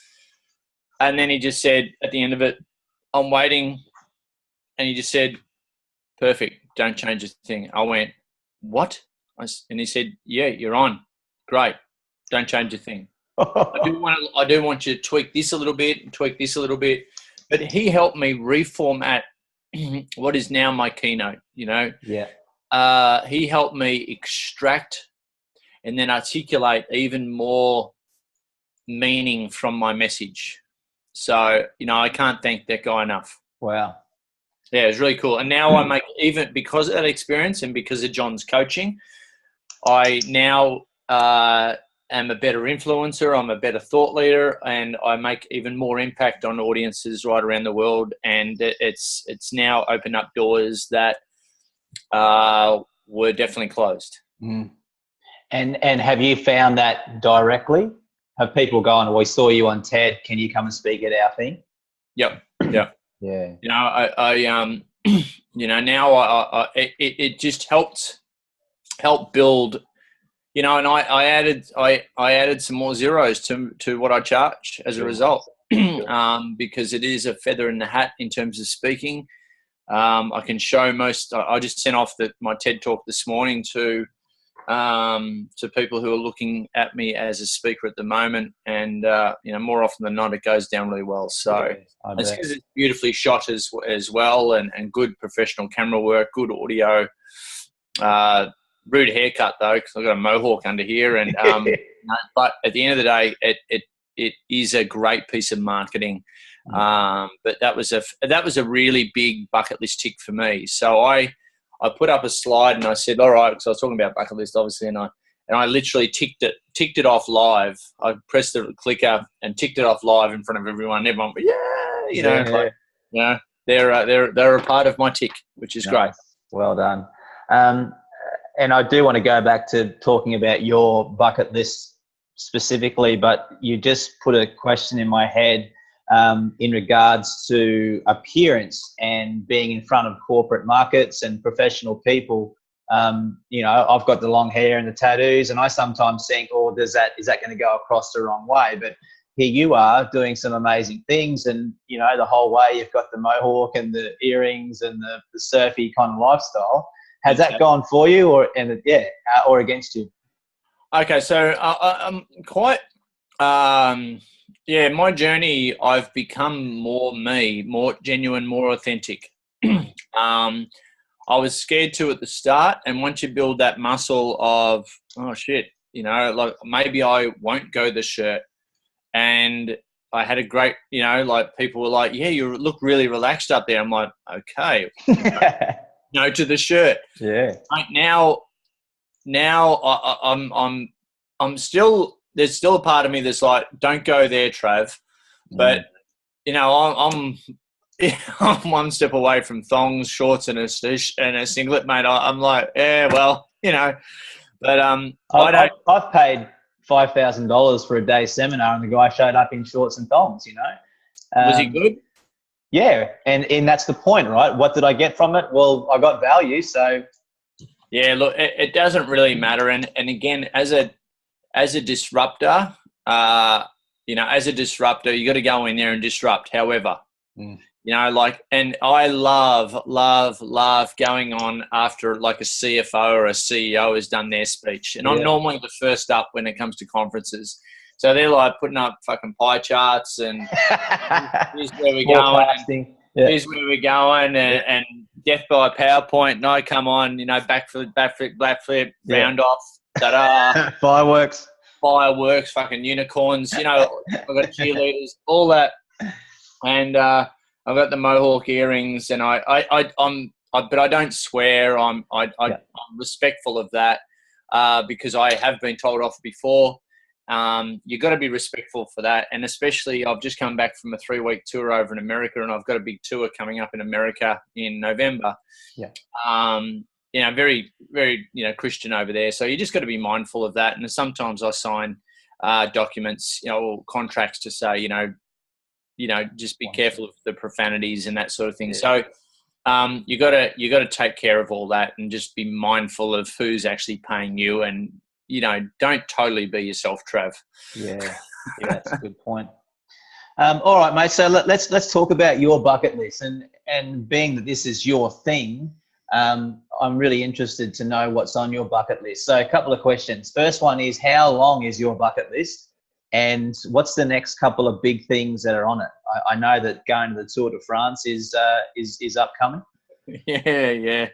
And then he just said at the end of it, I'm waiting. And he just said, perfect, don't change a thing. I went, what? And he said, yeah, you're on. Great, don't change a thing. I do want you to tweak this a little bit, tweak this a little bit. But he helped me reformat what is now my keynote, you know. Yeah. He helped me extract and then articulate even more meaning from my message. So, you know, I can't thank that guy enough. Wow. Yeah, it was really cool. And now I make, even because of that experience and because of John's coaching, I now am a better influencer. I'm a better thought leader, and I make even more impact on audiences right around the world. And it's now opened up doors that were definitely closed. Mm. And have you found that directly? Have people gone, "We saw you on TED. Can you come and speak at our thing?" Yep. Yeah. You know, I you know, now it just helped build, you know, and I added some more zeros to what I charge as a result, because it is a feather in the hat in terms of speaking. I can show I just sent off my TED talk this morning to people who are looking at me as a speaker at the moment, and you know, more often than not, it goes down really well. So it's because it's beautifully shot as well, and good professional camera work, good audio. Rude haircut though, because I've got a mohawk under here, and but at the end of the day, it is a great piece of marketing. But that was a really big bucket list tick for me. So I put up a slide and I said, all right, because I was talking about bucket list obviously, and I literally ticked it off live. I pressed the clicker and ticked it off live in front of everyone. Everyone went, yeah, you know, like, you know, they're a part of my tick, which is great. Well done. And I do want to go back to talking about your bucket list specifically, but you just put a question in my head in regards to appearance and being in front of corporate markets and professional people. You know, I've got the long hair and the tattoos, and I sometimes think, oh, is that going to go across the wrong way? But here you are doing some amazing things, and, you know, the whole way you've got the mohawk and the earrings and the surfy kind of lifestyle. Has that gone for you or against you? Okay, so I'm quite, my journey, I've become more me, more genuine, more authentic. I was scared to at the start, and once you build that muscle of, oh shit, you know, like maybe I won't go the shirt, and I had a great, you know, like people were like, yeah, you look really relaxed up there. I'm like, okay. No to the shirt. Yeah. Right now I'm still, there's still a part of me that's like, don't go there, Trav. But you know, I'm one step away from thongs, shorts, and a singlet, mate. I'm like, yeah, well, you know. But I've paid $5,000 for a day seminar, and the guy showed up in shorts and thongs. You know, was he good? Yeah, and that's the point, right? What did I get from it? Well, I got value, so. Yeah, look, it doesn't really matter. And again, as a disruptor, you know, you got to go in there and disrupt. However, you know, like, and I love going on after like a CFO or a CEO has done their speech. And I'm normally the first up when it comes to conferences. So they're like putting up fucking pie charts and here's where we're going. Here's where we're going, and death by PowerPoint. No, come on, you know, backflip, round off, ta-da. Fireworks, fucking unicorns. You know, I've got cheerleaders, all that, and I've got the mohawk earrings, and but I don't swear. I'm respectful of that because I have been told off before. You got to be respectful for that, and especially I've just come back from a 3-week tour over in America, and I've got a big tour coming up in America in November. You know, very, very, you know, Christian over there, so you just got to be mindful of that. And sometimes I sign documents, you know, or contracts to say, you know, just be careful of the profanities and that sort of thing. So you got to take care of all that and just be mindful of who's actually paying you, and you know, don't totally be yourself, Trav. Yeah, that's a good point. All right, mate. So let's talk about your bucket list, and being that this is your thing, I'm really interested to know what's on your bucket list. So a couple of questions. First one is, how long is your bucket list? And what's the next couple of big things that are on it? I know that going to the Tour de France is upcoming. Yeah.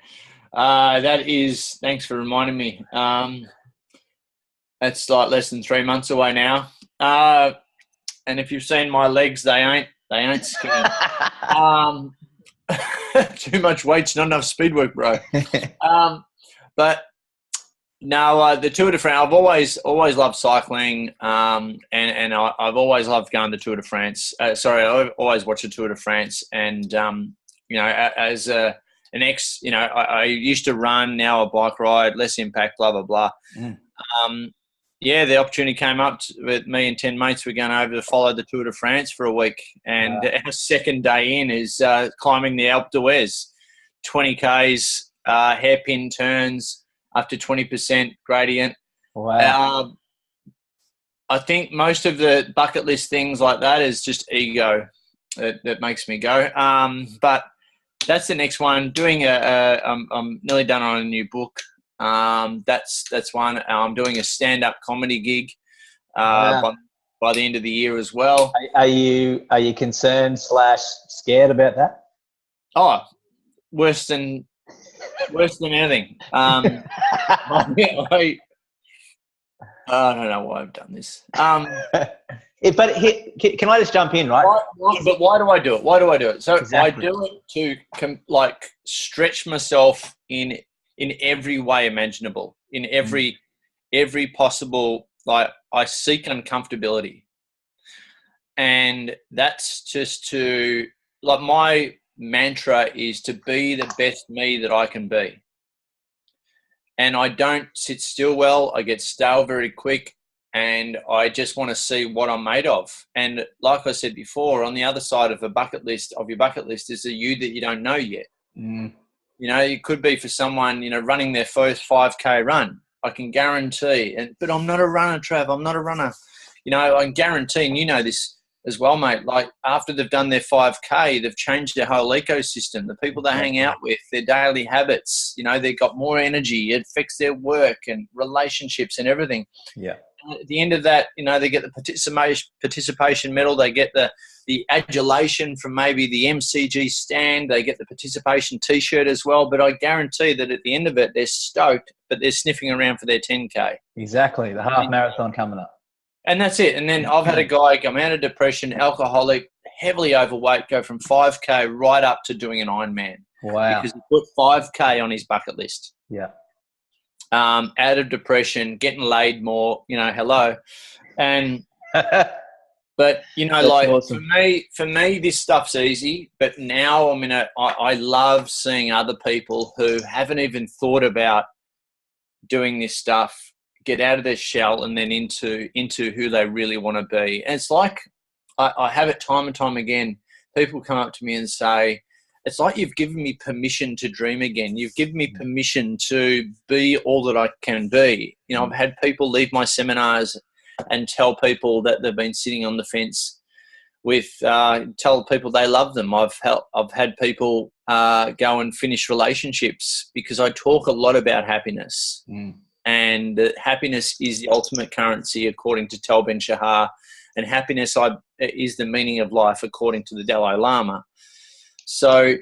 That is. Thanks for reminding me. That's like less than 3 months away now. And if you've seen my legs, they ain't skinny. Too much weight's not enough speed work, bro. But no, the Tour de France. I've always loved cycling, and I've always loved going to the Tour de France. I've always watched the Tour de France, and as an ex, I used to run. Now I bike ride, less impact, blah blah blah. The opportunity came up with me and 10 mates. We're going over to follow the Tour de France for a week, and our second day in is climbing the Alpe d'Huez, 20 k's, hairpin turns. Up to 20% gradient. Wow. I think most of the bucket list things like that is just ego that makes me go. But that's the next one. Doing I'm nearly done on a new book. That's one. I'm doing a stand-up comedy gig by the end of the year as well. Are you concerned / scared about that? Oh, worse than anything. I don't know why I've done this. But can I just jump in, right? But why do I do it? Why do I do it? So exactly. I do it to stretch myself in every way imaginable, in every possible. I seek uncomfortability, and that's just to my mantra is to be the best me that I can be. And I don't sit still well. I get stale very quick, and I just want to see what I'm made of. And like I said before, on the other side of your bucket list is a you that you don't know yet. It could be for someone, running their first 5K run. I can guarantee, but I'm not a runner, Trav. I'm not a runner. I can guarantee, and this as well, mate. Like after they've done their 5K, they've changed their whole ecosystem. The people they hang out with, their daily habits, they've got more energy. It affects their work and relationships and everything. Yeah. And at the end of that, they get the participation medal. They get the adulation from maybe the MCG stand. They get the participation T-shirt as well. But I guarantee that at the end of it, they're stoked, but they're sniffing around for their 10K. Exactly. The half marathon coming up. And that's it. And then I've had a guy come out of depression, alcoholic, heavily overweight, go from 5K right up to doing an Ironman. Wow. Because he put 5K on his bucket list. Yeah. Out of depression, getting laid more, hello. And, but, awesome. for me, this stuff's easy. But now I love seeing other people who haven't even thought about doing this stuff get out of their shell and then into who they really want to be. And it's like I have it time and time again. People come up to me and say, it's like you've given me permission to dream again. You've given me permission to be all that I can be. I've had people leave my seminars and tell people that they've been sitting on the fence with, tell people they love them. I've had people go and finish relationships because I talk a lot about happiness. And happiness is the ultimate currency, according to Tal Ben-Shahar. And happiness is the meaning of life, according to the Dalai Lama. So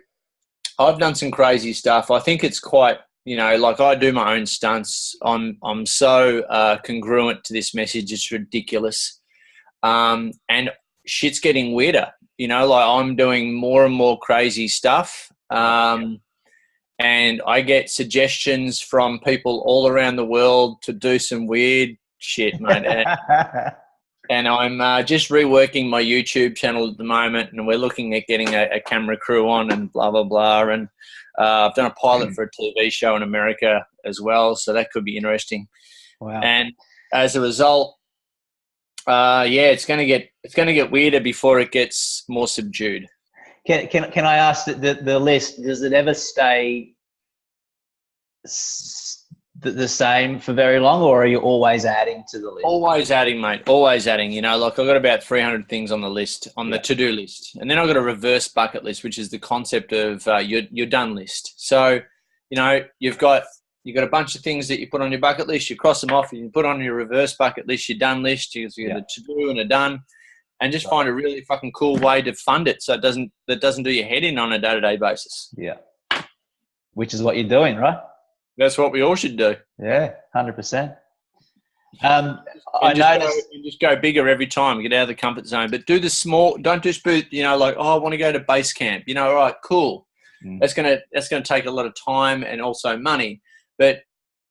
I've done some crazy stuff. I think it's quite, I do my own stunts. I'm so congruent to this message. It's ridiculous. And shit's getting weirder. I'm doing more and more crazy stuff. And I get suggestions from people all around the world to do some weird shit, mate. And I'm just reworking my YouTube channel at the moment, and we're looking at getting a camera crew on and blah, blah, blah. And I've done a pilot for a TV show in America as well, so that could be interesting. Wow. And as a result, it's going to get weirder before it gets more subdued. Can I ask the list, does it ever stay the same for very long, or are you always adding to the list? Always adding, mate. Always adding. I've got about 300 things on the list, on the to-do list. And then I've got a reverse bucket list, which is the concept of your done list. So, you've got You've got a bunch of things that you put on your bucket list. You cross them off, and you put on your reverse bucket list, your done list. You got a to-do and a done. And just find a really fucking cool way to fund it so that doesn't do your head in on a day-to-day basis. Yeah. Which is what you're doing, right? That's what we all should do. Yeah, 100%. I noticed. Just go bigger every time. Get out of the comfort zone. But do the small. Don't just be, like, I want to go to base camp. All right, cool. That's gonna take a lot of time and also money. But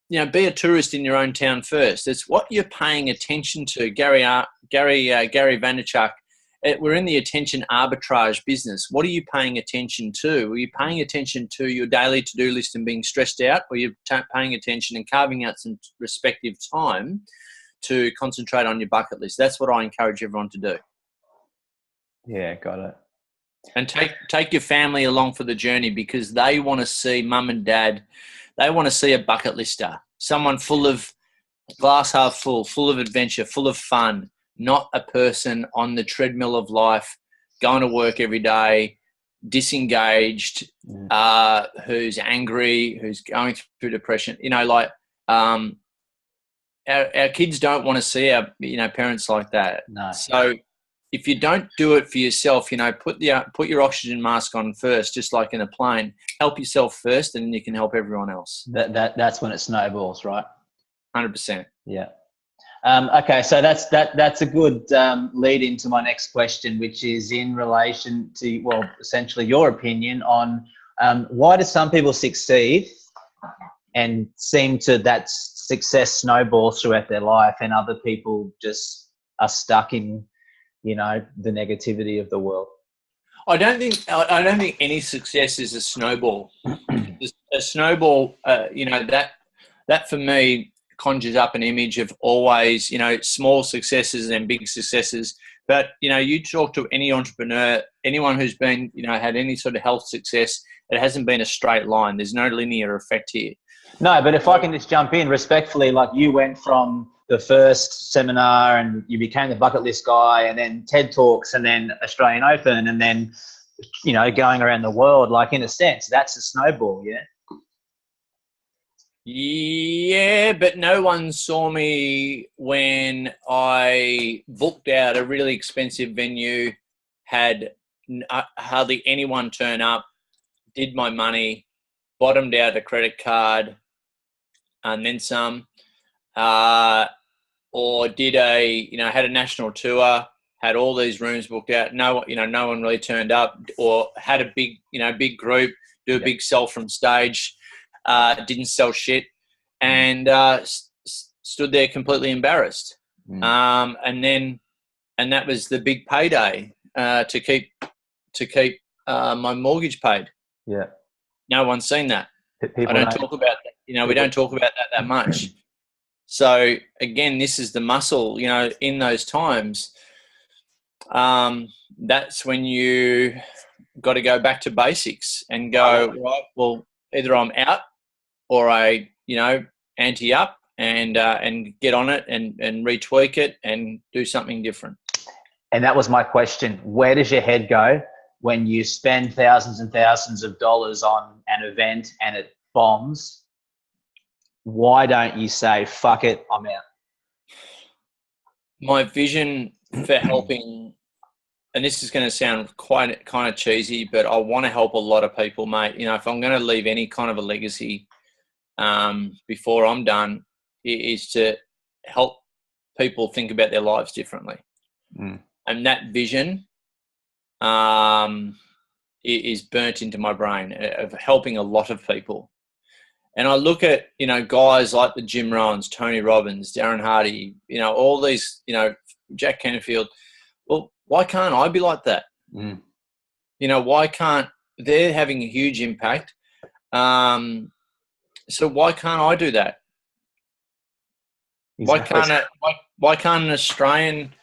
be a tourist in your own town first. It's what you're paying attention to. Gary Vaynerchuk. We're in the attention arbitrage business. What are you paying attention to? Are you paying attention to your daily to-do list and being stressed out, or are you paying attention and carving out some respective time to concentrate on your bucket list? That's what I encourage everyone to do. Yeah, got it. And take your family along for the journey, because they want to see mum and dad. They want to see a bucket lister, someone full of glass half full of adventure, full of fun, not a person on the treadmill of life, going to work every day, disengaged, who's angry, who's going through depression. Our kids don't want to see our parents like that. No. So if you don't do it for yourself, put your oxygen mask on first, just like in a plane. Help yourself first, and then you can help everyone else. That's when it snowballs, right? 100%. Yeah. Okay, so that's a good lead into my next question, which is in relation to, essentially your opinion on why do some people succeed and seem to that success snowballs throughout their life, and other people just are stuck in the negativity of the world? I don't think any success is a snowball. A snowball, that for me conjures up an image of always, small successes and big successes. But, you talk to any entrepreneur, anyone who's been, had any sort of health success, it hasn't been a straight line. There's no linear effect here. No, but if I can just jump in respectfully, like you went from the first seminar and you became the bucket list guy, and then TED Talks, and then Australian Open, and then, going around the world, like in a sense, that's a snowball, yeah? Yeah, but no one saw me when I booked out a really expensive venue, had hardly anyone turn up, did my money, bottomed out a credit card, and then some, or did had a national tour, had all these rooms booked out. No one really turned up, or had a big group, do a big sell from stage, didn't sell shit, and stood there completely embarrassed. And that was the big payday to keep my mortgage paid. Yeah. No one's seen that. I don't talk about that. We don't talk about that much. So again, this is the muscle, in those times. That's when you got to go back to basics and go, right, well, either I'm out or I, ante up and get on it and retweak it and do something different. And that was my question. Where does your head go when you spend thousands and thousands of dollars on an event and it bombs? Why don't you say, fuck it, I'm out? My vision for helping, and this is going to sound quite kind of cheesy, but I want to help a lot of people, mate. If I'm going to leave any kind of a legacy before I'm done, is to help people think about their lives differently. And that vision is burnt into my brain of helping a lot of people. And I look at, guys like the Jim Rowans, Tony Robbins, Darren Hardy, all these, Jack Canfield. Well, why can't I be like that? Why can't they're having a huge impact? So why can't I do that? Exactly. Why can't an Australian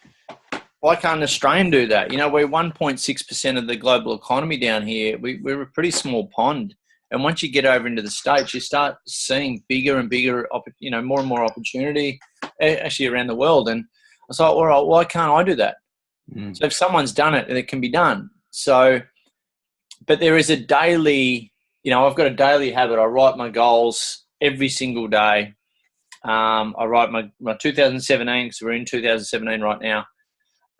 do that? We're 1.6% of the global economy down here. We're a pretty small pond. And once you get over into the States, you start seeing bigger and bigger, more and more opportunity actually around the world. And I thought, all right, why can't I do that? So if someone's done it, it can be done. So, but there is a daily, I've got a daily habit. I write my goals every single day. I write my 2017, because we're in 2017 right now.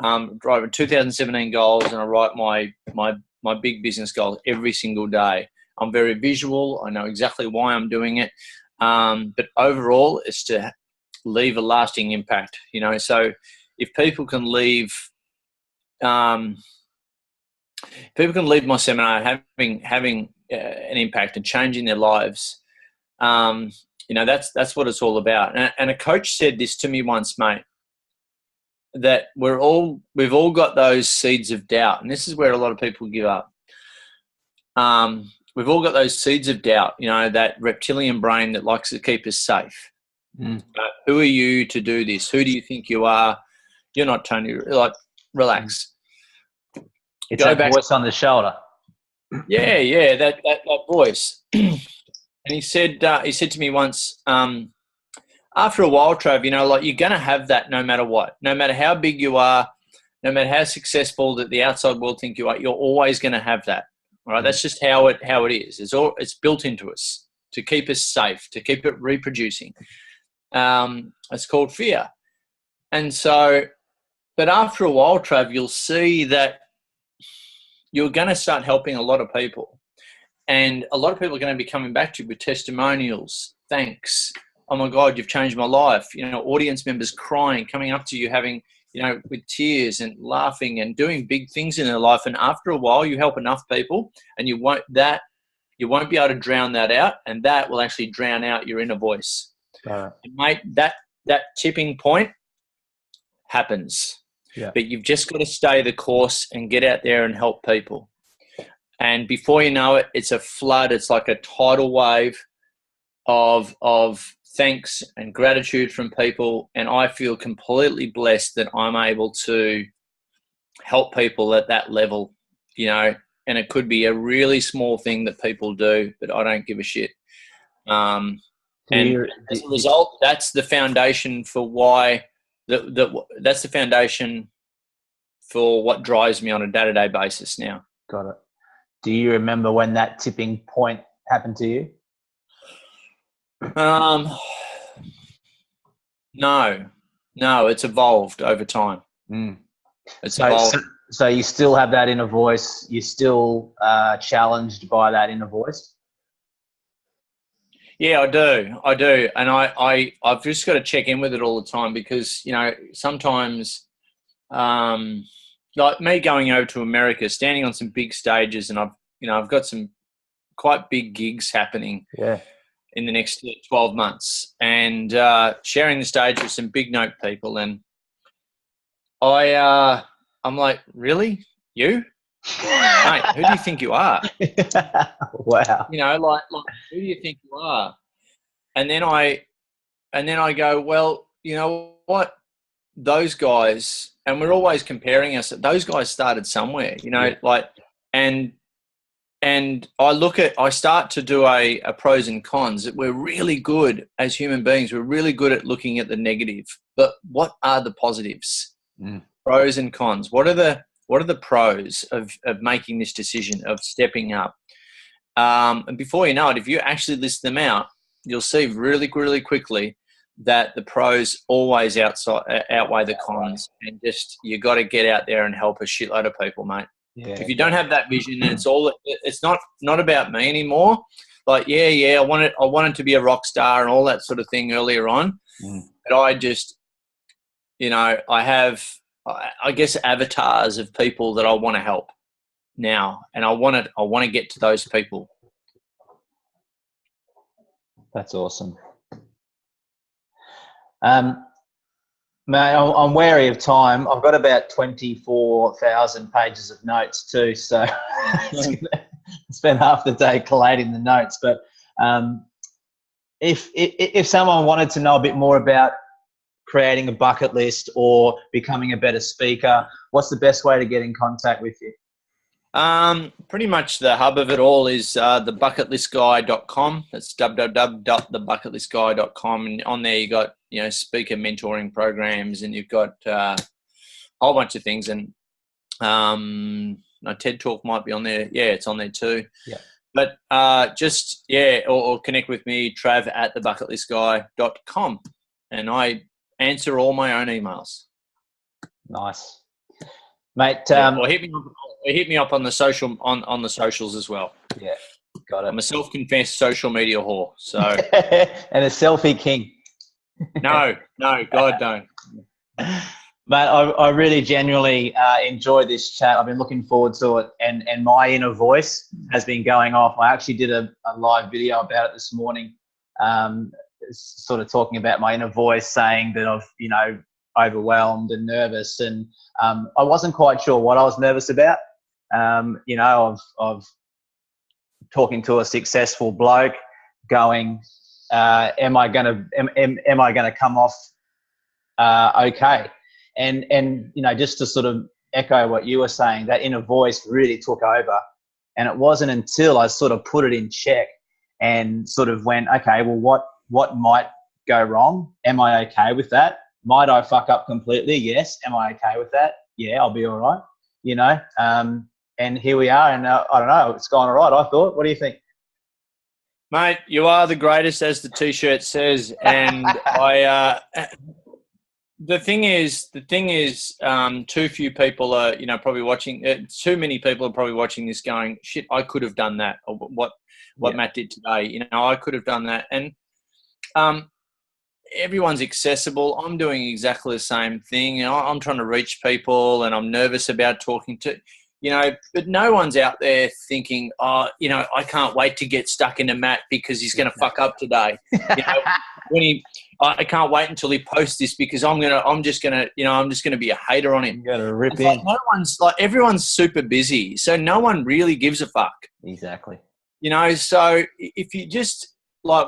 I write my 2017 goals, and I write my big business goals every single day. I'm very visual. I know exactly why I'm doing it. But overall, it's to leave a lasting impact, So if people can leave, my seminar having an impact and changing their lives, that's what it's all about. And a coach said this to me once, mate, that we've all got those seeds of doubt, and this is where a lot of people give up. We've all got those seeds of doubt, that reptilian brain that likes to keep us safe. Who are you to do this? Who do you think you are? You're not Tony. Like, relax. It's that voice on the shoulder. Yeah, that voice. And he said to me once, after a while, Trav, you're going to have that no matter what. No matter how big you are, no matter how successful that the outside world think you are, you're always going to have that. All right, that's just how it is. It's built into us to keep us safe, to keep it reproducing. It's called fear. And so, but after a while, Trav, you'll see that you're going to start helping a lot of people. And a lot of people are going to be coming back to you with testimonials. Thanks. Oh my God, you've changed my life. Audience members crying, coming up to you, having, with tears and laughing and doing big things in their life. And after a while, you help enough people, and you won't be able to drown that out, and that will actually drown out your inner voice. And mate, that tipping point happens. Yeah. But you've just got to stay the course and get out there and help people. And before you know it, it's a flood. It's like a tidal wave of thanks and gratitude from people. And I feel completely blessed that I'm able to help people at that level, and it could be a really small thing that people do, but I don't give a shit. And as a result, that's the foundation for why that's the foundation for what drives me on a day-to-day basis now. Got it. Do you remember when that tipping point happened to you? No, it's evolved over time. It's evolved. So you still have that inner voice. You're still challenged by that inner voice? Yeah, I do. And I've just got to check in with it all the time, because, sometimes, like me going over to America, standing on some big stages, and I've got some quite big gigs happening in the next 12 months, and sharing the stage with some big note people. And I'm like, really? You? Mate, who do you think you are? Wow. Like who do you think you are? And then I go, well, you know what? Those guys, and we're always comparing us, those guys started somewhere, and I start to do a pros and cons. We're really good as human beings. We're really good at looking at the negative, but what are the positives? Pros and cons. What are the pros of making this decision, of stepping up? And before you know it, if you actually list them out, you'll see really, really quickly that the pros always outweigh the cons. And just, you got to get out there and help a shitload of people, mate. Yeah. If you don't have that vision, and it's not about me anymore. Like, I wanted to be a rock star and all that sort of thing earlier on. But I just, I have, I guess, avatars of people that I want to help now, and I want to get to those people. That's awesome. Mate, I'm wary of time. I've got about 24,000 pages of notes too, so spend half the day collating the notes. But if someone wanted to know a bit more about creating a bucket list or becoming a better speaker, what's the best way to get in contact with you? Pretty much the hub of it all is thebucketlistguy.com. That's www.thebucketlistguy.com, and on there you got speaker mentoring programs, and you've got a whole bunch of things, and my TED Talk might be on there. Yeah, it's on there too. Yeah. But or connect with me, Trav at thebucketlistguy.com, and I answer all my own emails. Nice, mate. Or hit me up on the on the socials as well. Yeah, got it. I'm a self-confessed social media whore, so and a selfie king. No, God don't. Mate, I really genuinely enjoyed this chat. I've been looking forward to it, and my inner voice has been going off. I actually did a live video about it this morning, sort of talking about my inner voice, saying that I've, overwhelmed and nervous, and I wasn't quite sure what I was nervous about. Of talking to a successful bloke, going, am I gonna come off okay? And just to sort of echo what you were saying, that inner voice really took over, and it wasn't until I sort of put it in check and sort of went, okay, well, what might go wrong? Am I okay with that? Might I fuck up completely? Yes. Am I okay with that? Yeah, I'll be all right. And here we are, and I don't know, it's gone all right, I thought. What do you think? Mate, you are the greatest, as the T-shirt says, and the thing is, too few people are, probably watching. Too many people are probably watching this, going, "Shit, I could have done that." Or what Matt did today. I could have done that, and everyone's accessible. I'm doing exactly the same thing. I'm trying to reach people, and I'm nervous about talking to. But no one's out there thinking, I can't wait to get stuck into Matt because he's going to fuck up today. I can't wait until he posts this because I'm just gonna be a hater on him. You gotta rip in. Everyone's super busy, so no one really gives a fuck. Exactly. So if you just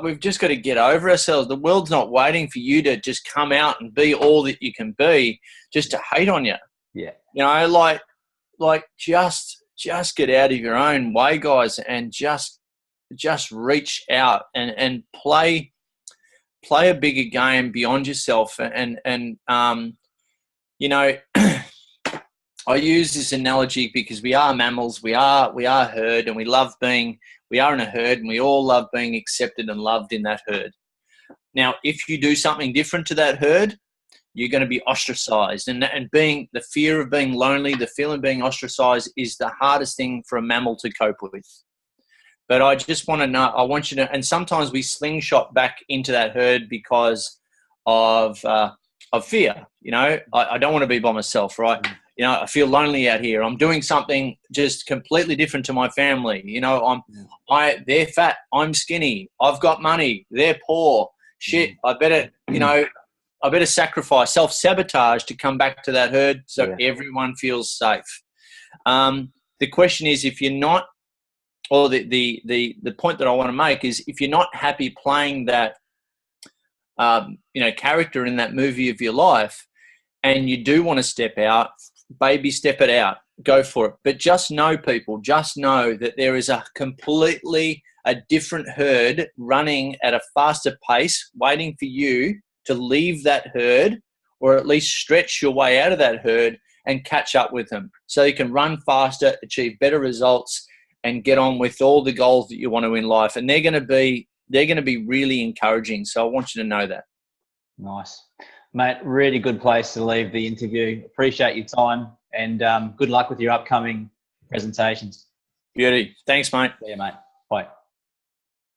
we've just got to get over ourselves. The world's not waiting for you to just come out and be all that you can be, just to hate on you. Yeah. Just get out of your own way, guys, and just reach out and play a bigger game beyond yourself. And I use this analogy because we are mammals, we are herd, and we are in a herd, and we all love being accepted and loved in that herd. Now, if you do something different to that herd, you're going to be ostracized, and being the fear of being lonely, the feeling of being ostracized is the hardest thing for a mammal to cope with. But I just want to know, I want you to, and sometimes we slingshot back into that herd because of fear. I don't want to be by myself, right? I feel lonely out here. I'm doing something just completely different to my family. They're fat, I'm skinny. I've got money, they're poor. Shit, I better sacrifice, self-sabotage to come back to that herd so everyone feels safe. The question is, if you're not, or the point that I want to make is, if you're not happy playing that, character in that movie of your life, and you do want to step out, baby, step it out, go for it. But just know, people, that there is a completely different herd running at a faster pace, waiting for you to leave that herd, or at least stretch your way out of that herd and catch up with them, so you can run faster, achieve better results, and get on with all the goals that you want to in life. And they're going to be really encouraging. So I want you to know that. Nice, mate. Really good place to leave the interview. Appreciate your time, and good luck with your upcoming presentations. Beauty. Thanks, mate. See you, mate. Bye.